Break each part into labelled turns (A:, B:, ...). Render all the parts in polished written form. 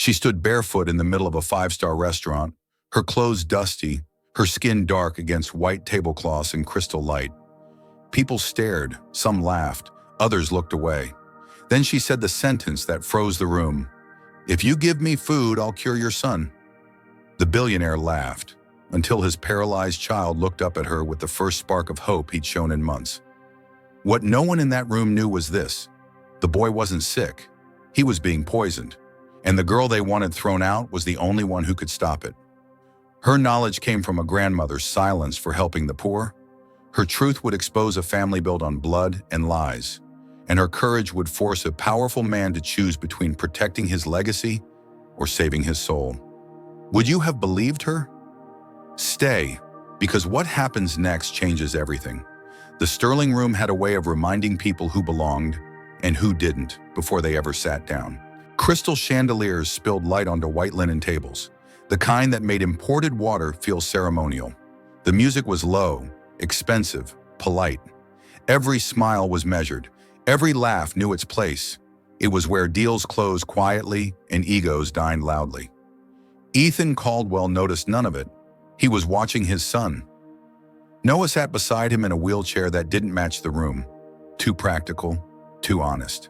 A: She stood barefoot in the middle of a five-star restaurant, her clothes dusty, her skin dark against white tablecloths and crystal light. People stared, some laughed, others looked away. Then she said the sentence that froze the room. "If you give me food, I'll cure your son." The billionaire laughed, until his paralyzed child looked up at her with the first spark of hope he'd shown in months. What no one in that room knew was this: the boy wasn't sick, he was being poisoned, and the girl they wanted thrown out was the only one who could stop it. Her knowledge came from a grandmother's silence for helping the poor. Her truth would expose a family built on blood and lies, and her courage would force a powerful man to choose between protecting his legacy or saving his soul. Would you have believed her? Stay, because what happens next changes everything. The Sterling Room had a way of reminding people who belonged and who didn't before they ever sat down. Crystal chandeliers spilled light onto white linen tables, the kind that made imported water feel ceremonial. The music was low, expensive, polite. Every smile was measured. Every laugh knew its place. It was where deals closed quietly and egos dined loudly. Ethan Caldwell noticed none of it. He was watching his son. Noah sat beside him in a wheelchair that didn't match the room. Too practical, too honest.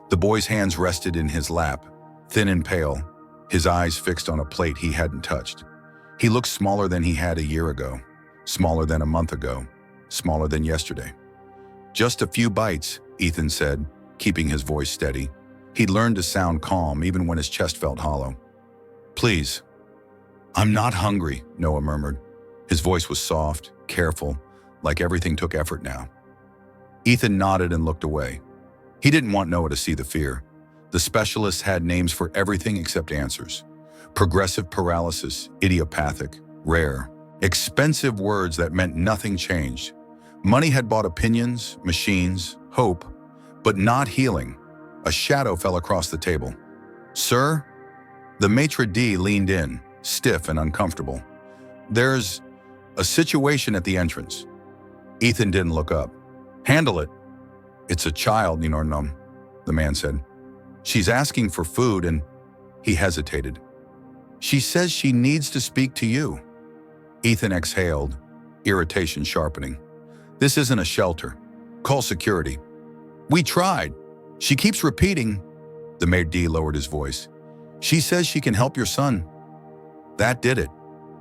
A: The boy's hands rested in his lap, thin and pale, his eyes fixed on a plate he hadn't touched. He looked smaller than he had a year ago, smaller than a month ago, smaller than yesterday. "Just a few bites," Ethan said, keeping his voice steady. He'd learned to sound calm even when his chest felt hollow. "Please." "I'm not hungry," Noah murmured. His voice was soft, careful, like everything took effort now. Ethan nodded and looked away. He didn't want Noah to see the fear. The specialists had names for everything except answers. Progressive paralysis, idiopathic, rare. Expensive words that meant nothing changed. Money had bought opinions, machines, hope, but not healing. A shadow fell across the table. "Sir?" The maitre d' leaned in, stiff and uncomfortable. "There's a situation at the entrance." Ethan didn't look up. "Handle it." "It's a child, Ninornum," the man said. "She's asking for food and—" He hesitated. "She says she needs to speak to you." Ethan exhaled, irritation sharpening. "This isn't a shelter. Call security." "We tried. She keeps repeating—" The maitre d' lowered his voice. "She says she can help your son." That did it.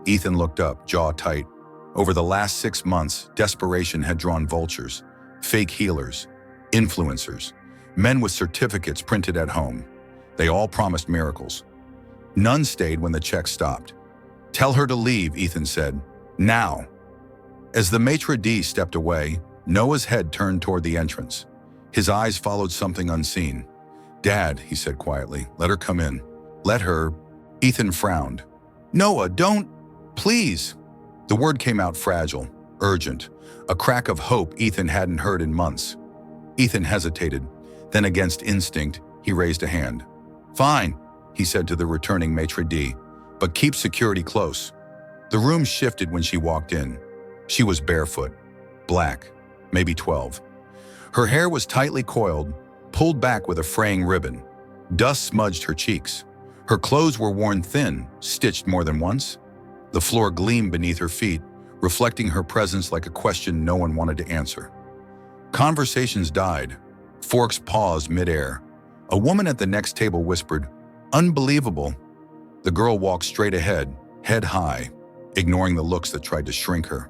A: Ethan looked up, jaw tight. Over the last 6 months, desperation had drawn vultures, fake healers, influencers, men with certificates printed at home. They all promised miracles. None stayed when the check stopped. "Tell her to leave," Ethan said. "Now." As the maitre d' stepped away, Noah's head turned toward the entrance. His eyes followed something unseen. "Dad," he said quietly, "let her come in." "Let her—" Ethan frowned. "Noah, don't, please." The word came out fragile, urgent, a crack of hope Ethan hadn't heard in months. Ethan hesitated. Then against instinct, he raised a hand. "Fine," he said to the returning maitre d', "but keep security close." The room shifted when she walked in. She was barefoot, black, maybe 12. Her hair was tightly coiled, pulled back with a fraying ribbon. Dust smudged her cheeks. Her clothes were worn thin, stitched more than once. The floor gleamed beneath her feet, reflecting her presence like a question no one wanted to answer. Conversations died. Forks paused midair. A woman at the next table whispered, "Unbelievable." The girl walked straight ahead, head high, ignoring the looks that tried to shrink her.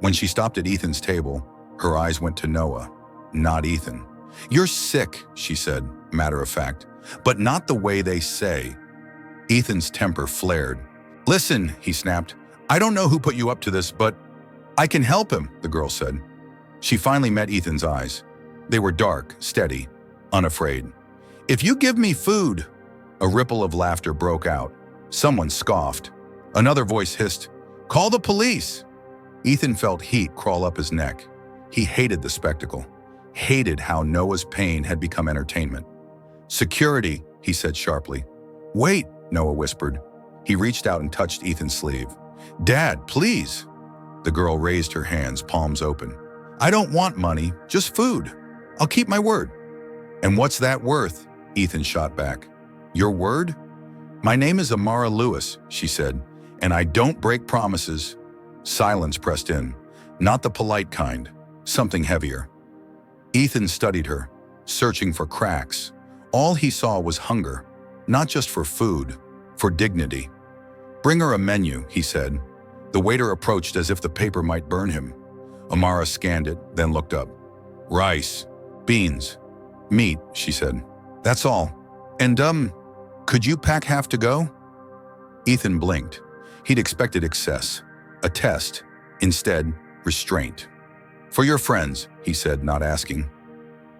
A: When she stopped at Ethan's table, her eyes went to Noah, not Ethan. "You're sick," she said, matter of fact, "but not the way they say." Ethan's temper flared. "Listen," he snapped, "I don't know who put you up to this, but—" "I can help him," the girl said. She finally met Ethan's eyes. They were dark, steady, unafraid. "If you give me food—" A ripple of laughter broke out. Someone scoffed. Another voice hissed, "Call the police!" Ethan felt heat crawl up his neck. He hated the spectacle, hated how Noah's pain had become entertainment. "Security," he said sharply. "Wait," Noah whispered. He reached out and touched Ethan's sleeve. "Dad, please." The girl raised her hands, palms open. "I don't want money, just food. I'll keep my word." "And what's that worth?" Ethan shot back. "Your word?" My name is Amara Lewis, she said, and I don't break promises. Silence pressed in, not the polite kind, something heavier. Ethan studied her, searching for cracks. All he saw was hunger, not just for food, for dignity. Bring her a menu, he said. The waiter approached as if the paper might burn him. Amara scanned it, then looked up. Rice, beans, meat, she said. That's all. And, could you pack half to go? Ethan blinked. He'd expected excess, a test. Instead, restraint. For your friends, he said, not asking.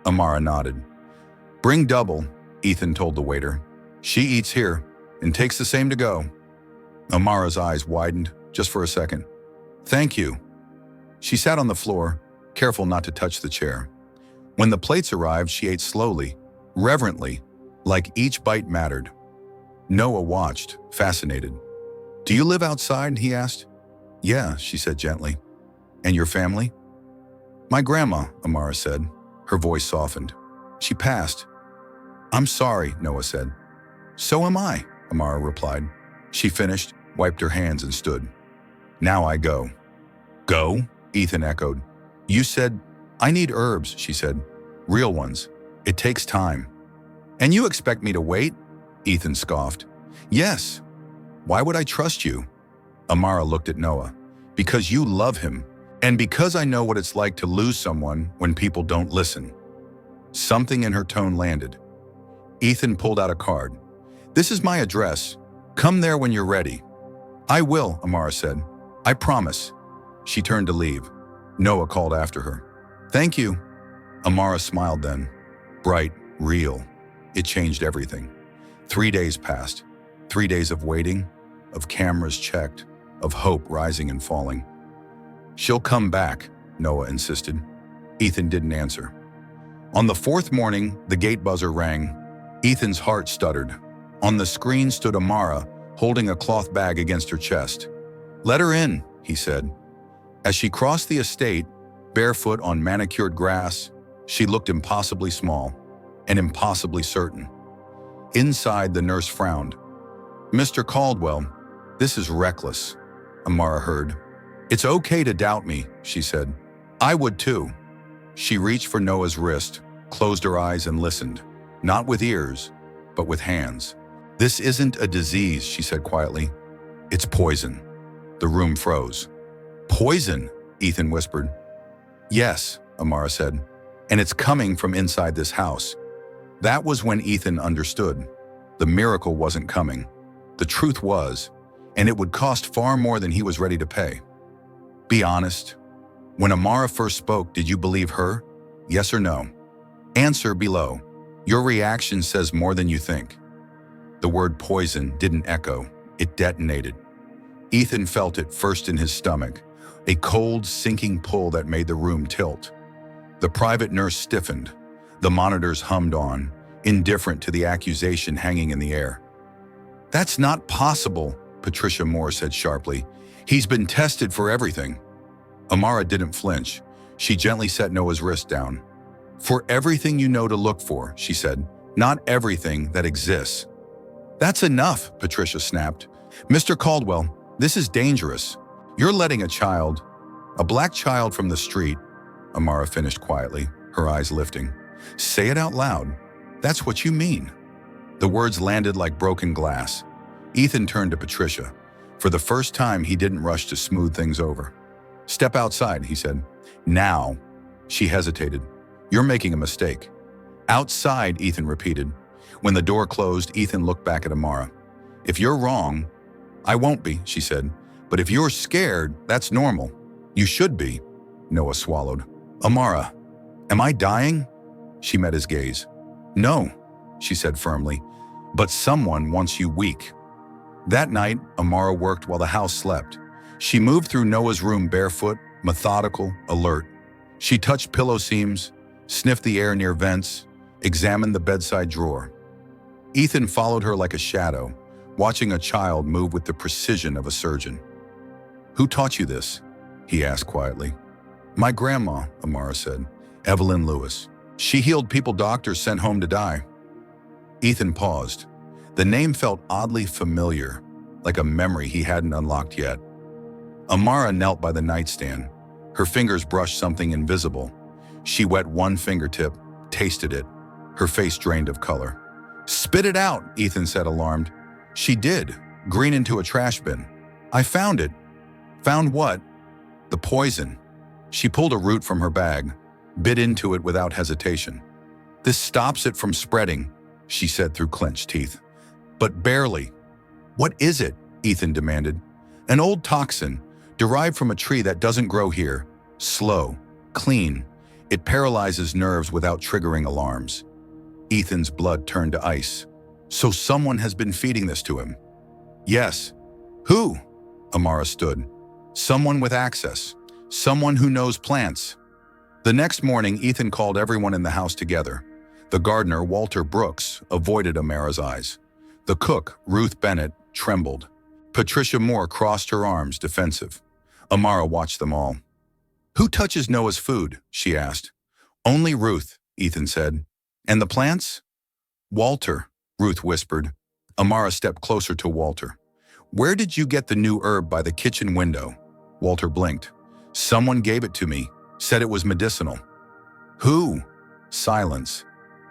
A: Amara nodded. Bring double, Ethan told the waiter. She eats here and takes the same to go. Amara's eyes widened just for a second. Thank you. She sat on the floor, careful not to touch the chair. When the plates arrived, she ate slowly, reverently, like each bite mattered. Noah watched, fascinated. Do you live outside? He asked. Yeah, she said gently. And your family? My grandma, Amara said. Her voice softened. She passed. I'm sorry, Noah said. So am I, Amara replied. She finished, wiped her hands and stood. Now I go. Go? Ethan echoed. You said, I need herbs, she said. Real ones. It takes time. And you expect me to wait? Ethan scoffed. Yes. Why would I trust you? Amara looked at Noah. Because you love him, and because I know what it's like to lose someone when people don't listen. Something in her tone landed. Ethan pulled out a card. This is my address. Come there when you're ready. I will, Amara said. I promise. She turned to leave. Noah called after her. Thank you. Amara smiled then. Bright, real. It changed everything. 3 days passed. 3 days of waiting, of cameras checked, of hope rising and falling. She'll come back, Noah insisted. Ethan didn't answer. On the 4th morning, the gate buzzer rang. Ethan's heart stuttered. On the screen stood Amara, holding a cloth bag against her chest. Let her in, he said. As she crossed the estate, barefoot on manicured grass, she looked impossibly small and impossibly certain. Inside, the nurse frowned. Mr. Caldwell, this is reckless, Amara heard. It's okay to doubt me, she said. I would too. She reached for Noah's wrist, closed her eyes and listened, not with ears, but with hands. This isn't a disease, she said quietly. It's poison. The room froze. Poison, Ethan whispered. Yes, Amara said, and it's coming from inside this house. That was when Ethan understood. The miracle wasn't coming. The truth was, and it would cost far more than he was ready to pay. Be honest. When Amara first spoke, did you believe her? Yes or no? Answer below. Your reaction says more than you think. The word poison didn't echo. It detonated. Ethan felt it first in his stomach, a cold, sinking pull that made the room tilt. The private nurse stiffened. The monitors hummed on, indifferent to the accusation hanging in the air. That's not possible, Patricia Moore said sharply. He's been tested for everything. Amara didn't flinch. She gently set Noah's wrist down. For everything you know to look for, she said, not everything that exists. That's enough, Patricia snapped. Mr. Caldwell, this is dangerous. You're letting a black child from the street, Amara finished quietly, her eyes lifting. Say it out loud. That's what you mean. The words landed like broken glass. Ethan turned to Patricia. For the first time, he didn't rush to smooth things over. Step outside, he said. Now. She hesitated. You're making a mistake. Outside, Ethan repeated. When the door closed, Ethan looked back at Amara. If you're wrong, I won't be, she said. But if you're scared, that's normal. You should be. Noah swallowed. Amara, am I dying? She met his gaze. No, she said firmly, but someone wants you weak. That night, Amara worked while the house slept. She moved through Noah's room barefoot, methodical, alert. She touched pillow seams, sniffed the air near vents, examined the bedside drawer. Ethan followed her like a shadow, watching a child move with the precision of a surgeon. Who taught you this? He asked quietly. My grandma, Amara said. Evelyn Lewis. She healed people doctors sent home to die. Ethan paused. The name felt oddly familiar, like a memory he hadn't unlocked yet. Amara knelt by the nightstand. Her fingers brushed something invisible. She wet one fingertip, tasted it. Her face drained of color. "Spit it out," Ethan said, alarmed. She did, green into a trash bin. "I found it." "Found what?" "The poison." She pulled a root from her bag, bit into it without hesitation. "This stops it from spreading," she said through clenched teeth. "But barely." "What is it?" Ethan demanded. "An old toxin, derived from a tree that doesn't grow here. Slow, clean. It paralyzes nerves without triggering alarms." Ethan's blood turned to ice. "So someone has been feeding this to him?" "Yes." "Who?" Amara stood. "Someone with access. Someone who knows plants." The next morning, Ethan called everyone in the house together. The gardener, Walter Brooks, avoided Amara's eyes. The cook, Ruth Bennett, trembled. Patricia Moore crossed her arms, defensive. Amara watched them all. "Who touches Noah's food?" she asked. "Only Ruth," Ethan said. "And the plants?" "Walter," Ruth whispered. Amara stepped closer to Walter. "Where did you get the new herb by the kitchen window?" Walter blinked. "Someone gave it to me, said it was medicinal." "Who?" Silence.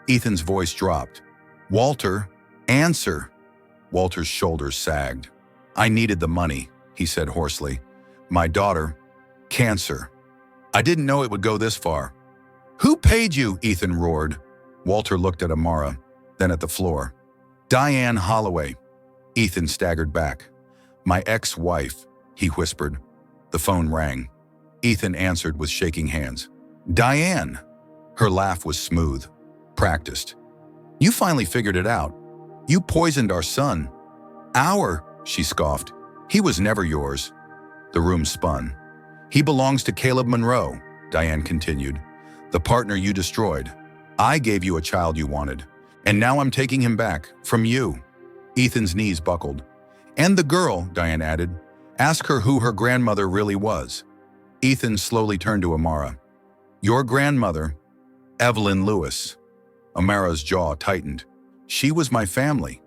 A: Ethan's voice dropped. "Walter, answer." Walter's shoulders sagged. "I needed the money," he said hoarsely. "My daughter, cancer. I didn't know it would go this far." "Who paid you?" Ethan roared. Walter looked at Amara, then at the floor. "Diane Holloway." Ethan staggered back. "My ex-wife," he whispered. The phone rang. Ethan answered with shaking hands. "Diane." Her laugh was smooth, practiced. "You finally figured it out. You poisoned our son." "Our," she scoffed. "He was never yours." The room spun. "He belongs to Caleb Monroe," Diane continued. "The partner you destroyed. I gave you a child you wanted, and now I'm taking him back, from you." Ethan's knees buckled. "And the girl," Diane added. "Ask her who her grandmother really was." Ethan slowly turned to Amara. "Your grandmother, Evelyn Lewis." Amara's jaw tightened. "She was my family."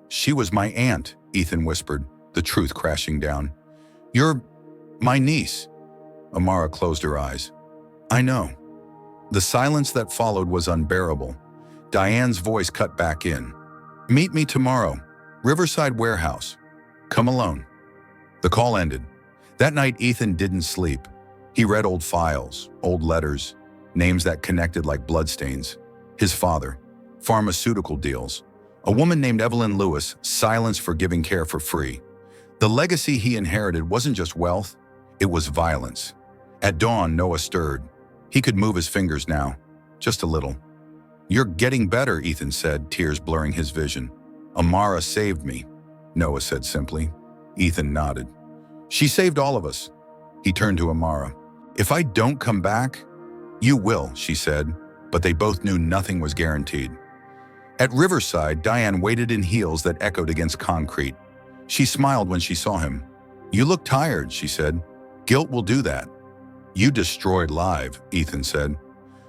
A: "She was my aunt," Ethan whispered, the truth crashing down. "You're my niece." Amara closed her eyes. "I know." The silence that followed was unbearable. Diane's voice cut back in. "Meet me tomorrow, Riverside Warehouse. Come alone." The call ended. That night, Ethan didn't sleep. He read old files, old letters, names that connected like bloodstains. His father, pharmaceutical deals. A woman named Evelyn Lewis, silenced for giving care for free. The legacy he inherited wasn't just wealth, it was violence. At dawn, Noah stirred. He could move his fingers now, just a little. "You're getting better," Ethan said, tears blurring his vision. "Amara saved me," Noah said simply. Ethan nodded. "She saved all of us." He turned to Amara. "If I don't come back, you will," she said, but they both knew nothing was guaranteed. At Riverside, Diane waited in heels that echoed against concrete. She smiled when she saw him. "You look tired," she said. "Guilt will do that." "You destroyed Live," Ethan said.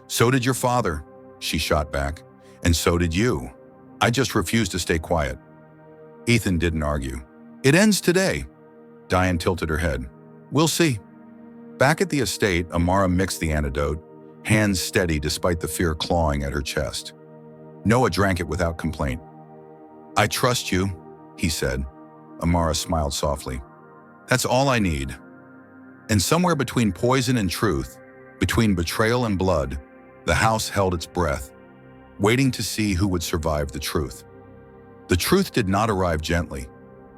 A: "So did your father," she shot back. "And so did you. I just refused to stay quiet." Ethan didn't argue. "It ends today." Diane tilted her head. "We'll see." Back at the estate, Amara mixed the antidote, hands steady despite the fear clawing at her chest. Noah drank it without complaint. "I trust you," he said. Amara smiled softly. "That's all I need." And somewhere between poison and truth, between betrayal and blood, the house held its breath, waiting to see who would survive the truth. The truth did not arrive gently.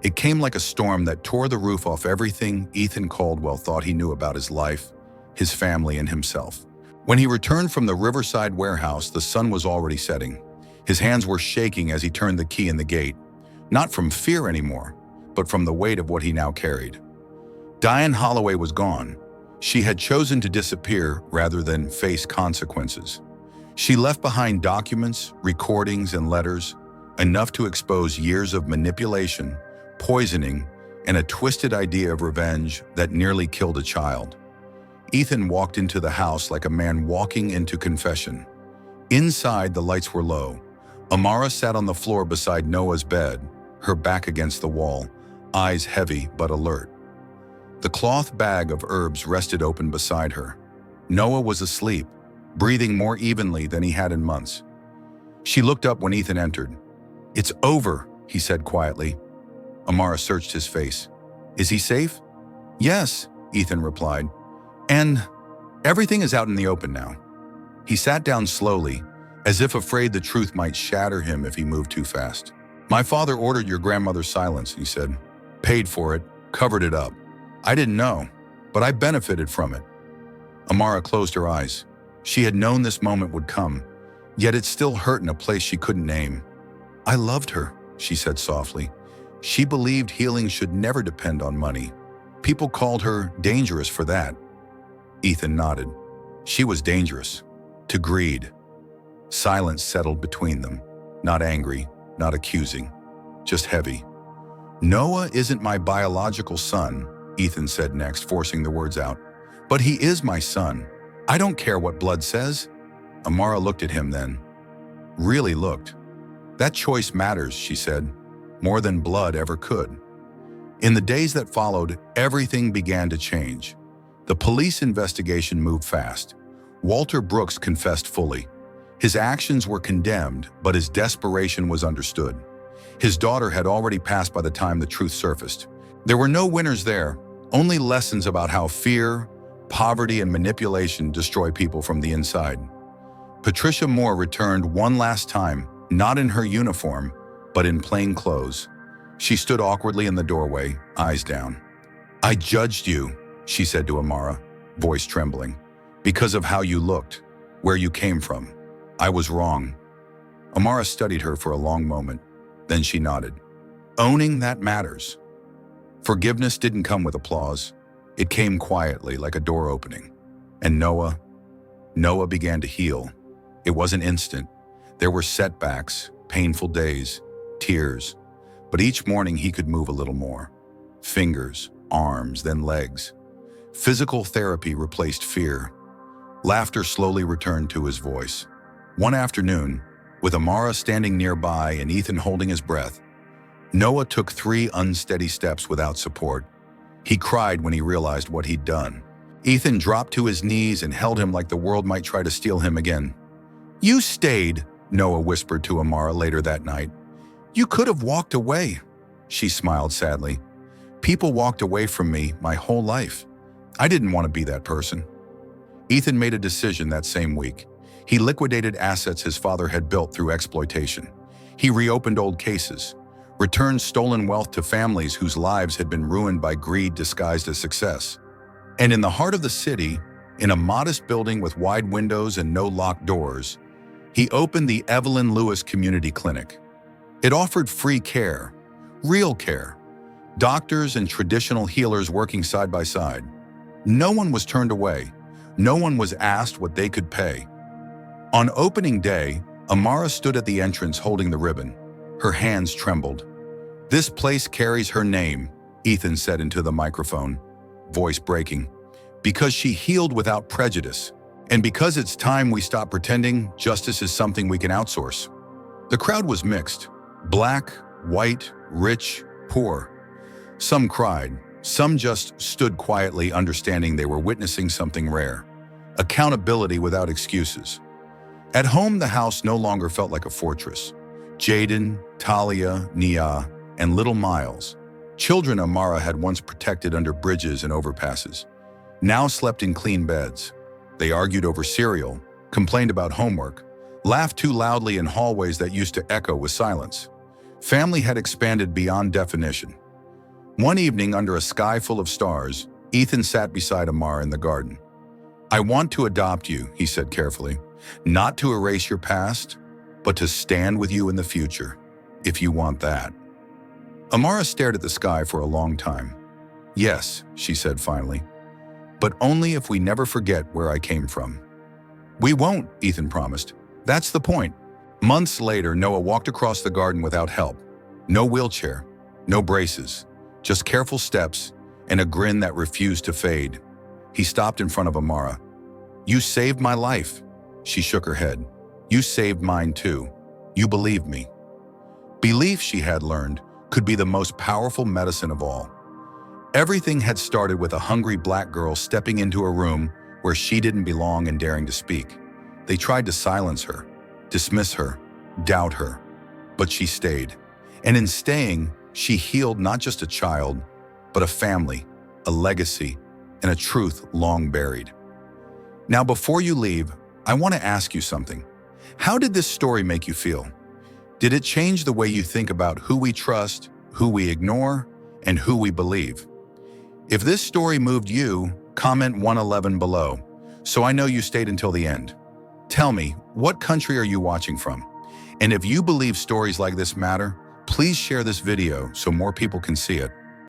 A: It came like a storm that tore the roof off everything Ethan Caldwell thought he knew about his life, his family, and himself. When he returned from the Riverside Warehouse, the sun was already setting. His hands were shaking as he turned the key in the gate, not from fear anymore, but from the weight of what he now carried. Diane Holloway was gone. She had chosen to disappear rather than face consequences. She left behind documents, recordings, and letters, enough to expose years of manipulation, poisoning, and a twisted idea of revenge that nearly killed a child. Ethan walked into the house like a man walking into confession. Inside, the lights were low. Amara sat on the floor beside Noah's bed, her back against the wall, eyes heavy but alert. The cloth bag of herbs rested open beside her. Noah was asleep, breathing more evenly than he had in months. She looked up when Ethan entered. "It's over," he said quietly. Amara searched his face. "Is he safe?" "Yes," Ethan replied. "And everything is out in the open now." He sat down slowly, as if afraid the truth might shatter him if he moved too fast. "My father ordered your grandmother's silence," he said. "Paid for it, covered it up. I didn't know, but I benefited from it." Amara closed her eyes. She had known this moment would come, yet it still hurt in a place she couldn't name. "I loved her," she said softly. "She believed healing should never depend on money. People called her dangerous for that." Ethan nodded. She was dangerous. To greed. Silence settled between them. Not angry, not accusing, just heavy. "Noah isn't my biological son," Ethan said next, forcing the words out. "But he is my son. I don't care what blood says." Amara looked at him then. Really looked. "That choice matters," she said, "more than blood ever could." In the days that followed, everything began to change. The police investigation moved fast. Walter Brooks confessed fully. His actions were condemned, but his desperation was understood. His daughter had already passed by the time the truth surfaced. There were no winners there, only lessons about how fear, poverty, and manipulation destroy people from the inside. Patricia Moore returned one last time, not in her uniform, but in plain clothes. She stood awkwardly in the doorway, eyes down. "I judged you," she said to Amara, voice trembling, "because of how you looked, where you came from. I was wrong." Amara studied her for a long moment. Then she nodded. "Owning that matters." Forgiveness didn't come with applause. It came quietly, like a door opening. And Noah began to heal. It wasn't instant. There were setbacks, painful days, tears. But each morning he could move a little more. Fingers, arms, then legs. Physical therapy replaced fear. Laughter slowly returned to his voice. One afternoon, with Amara standing nearby and Ethan holding his breath, Noah took 3 unsteady steps without support. He cried when he realized what he'd done. Ethan dropped to his knees and held him like the world might try to steal him again. "You stayed," Noah whispered to Amara later that night. "You could have walked away." She smiled sadly. "People walked away from me my whole life. I didn't want to be that person." Ethan made a decision that same week. He liquidated assets his father had built through exploitation. He reopened old cases, returned stolen wealth to families whose lives had been ruined by greed disguised as success. And in the heart of the city, in a modest building with wide windows and no locked doors, he opened the Evelyn Lewis Community Clinic. It offered free care, real care, doctors and traditional healers working side by side. No one was turned away. No one was asked what they could pay. On opening day, Amara stood at the entrance holding the ribbon. Her hands trembled. "This place carries her name," Ethan said into the microphone, voice breaking, "because she healed without prejudice, and because it's time we stop pretending justice is something we can outsource." The crowd was mixed. Black, white, rich, poor. Some cried. Some just stood quietly, understanding they were witnessing something rare. Accountability without excuses. At home, the house no longer felt like a fortress. Jaden, Talia, Nia, and little Miles, children Amara had once protected under bridges and overpasses, now slept in clean beds. They argued over cereal, complained about homework, laughed too loudly in hallways that used to echo with silence. Family had expanded beyond definition. One evening, under a sky full of stars, Ethan sat beside Amara in the garden. "I want to adopt you," he said carefully, "not to erase your past, but to stand with you in the future, if you want that." Amara stared at the sky for a long time. "Yes," she said finally, "but only if we never forget where I came from." "We won't," Ethan promised. "That's the point." Months later, Noah walked across the garden without help. No wheelchair, no braces, just careful steps and a grin that refused to fade. He stopped in front of Amara. "You saved my life." She shook her head. "You saved mine too." You believed me. Belief, she had learned, could be the most powerful medicine of all. Everything had started with a hungry black girl stepping into a room where she didn't belong and daring to speak. They tried to silence her, dismiss her, doubt her, but she stayed. And in staying, she healed not just a child, but a family, a legacy, and a truth long buried. Now, before you leave, I want to ask you something. How did this story make you feel? Did it change the way you think about who we trust, who we ignore, and who we believe? If this story moved you, comment 111 below, so I know you stayed until the end. Tell me, what country are you watching from? And if you believe stories like this matter, please share this video so more people can see it.